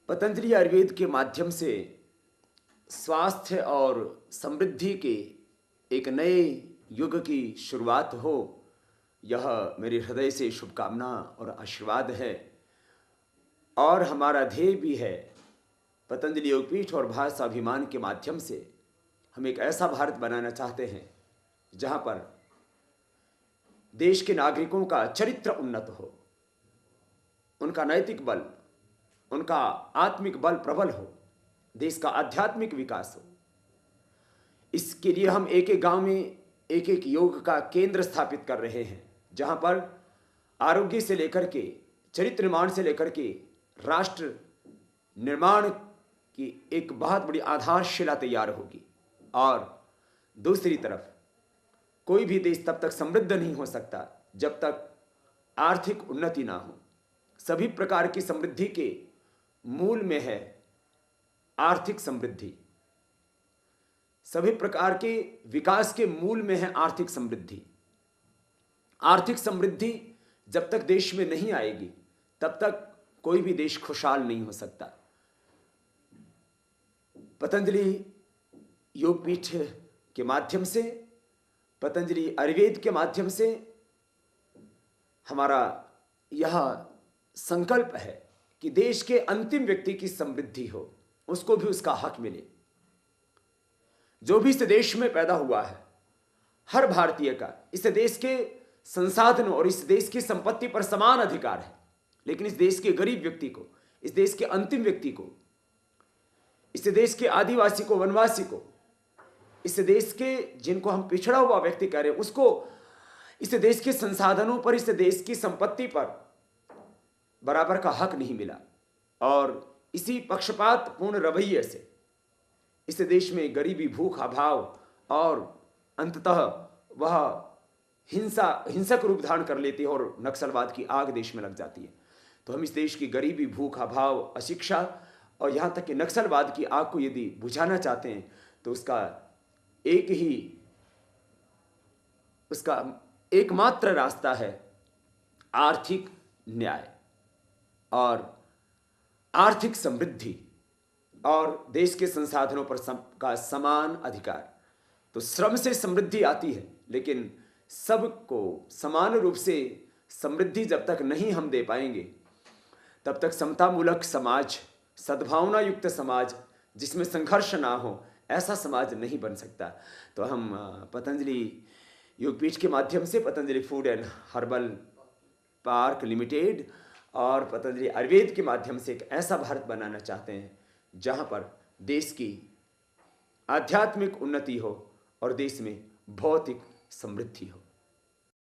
पतंजलि आयुर्वेद के माध्यम से स्वास्थ्य और समृद्धि के एक नए युग की शुरुआत हो, यह मेरे हृदय से शुभकामना और आशीर्वाद है। और हमारा ध्येय भी है, पतंजलि योगपीठ और भारत स्वाभिमान के माध्यम से हम एक ऐसा भारत बनाना चाहते हैं जहाँ पर देश के नागरिकों का चरित्र उन्नत हो, उनका नैतिक बल, उनका आत्मिक बल प्रबल हो, देश का आध्यात्मिक विकास हो। इसके लिए हम एक एक गांव में एक एक योग का केंद्र स्थापित कर रहे हैं, जहां पर आरोग्य से लेकर के चरित्र निर्माण से लेकर के राष्ट्र निर्माण की एक बहुत बड़ी आधारशिला तैयार होगी। और दूसरी तरफ कोई भी देश तब तक समृद्ध नहीं हो सकता जब तक आर्थिक उन्नति ना हो। सभी प्रकार की समृद्धि के मूल में है आर्थिक समृद्धि। सभी प्रकार के विकास के मूल में है आर्थिक समृद्धि। आर्थिक समृद्धि जब तक देश में नहीं आएगी तब तक कोई भी देश खुशहाल नहीं हो सकता। पतंजलि योगपीठ के माध्यम से, पतंजलि आयुर्वेद के माध्यम से हमारा यह संकल्प है कि देश के अंतिम व्यक्ति की समृद्धि हो, उसको भी उसका हक मिले। जो भी इस देश में पैदा हुआ है, हर भारतीय का इस देश के संसाधनों और इस देश की संपत्ति पर समान अधिकार है। लेकिन इस देश के गरीब व्यक्ति को, इस देश के अंतिम व्यक्ति को, इस देश के आदिवासी को, वनवासी को, इस देश के जिनको हम पिछड़ा हुआ व्यक्ति कह रहे हैं, उसको इस देश के संसाधनों पर, इस देश की संपत्ति पर बराबर का हक नहीं मिला। और इसी पक्षपात पूर्ण रवैये से इस देश में गरीबी, भूख, अभाव और अंततः वह हिंसक रूप धारण कर लेती है और नक्सलवाद की आग देश में लग जाती है। तो हम इस देश की गरीबी, भूख, अभाव, अशिक्षा और यहाँ तक कि नक्सलवाद की आग को यदि बुझाना चाहते हैं तो उसका एकमात्र रास्ता है आर्थिक न्याय और आर्थिक समृद्धि और देश के संसाधनों पर का समान अधिकार। तो श्रम से समृद्धि आती है, लेकिन सबको समान रूप से समृद्धि जब तक नहीं हम दे पाएंगे तब तक समतामूलक समाज, सद्भावना युक्त समाज जिसमें संघर्ष ना हो, ऐसा समाज नहीं बन सकता। तो हम पतंजलि योगपीठ के माध्यम से Patanjali food and herbal park limited और पतंजलि आयुर्वेद के माध्यम से एक ऐसा भारत बनाना चाहते हैं जहां पर देश की आध्यात्मिक उन्नति हो और देश में भौतिक समृद्धि हो।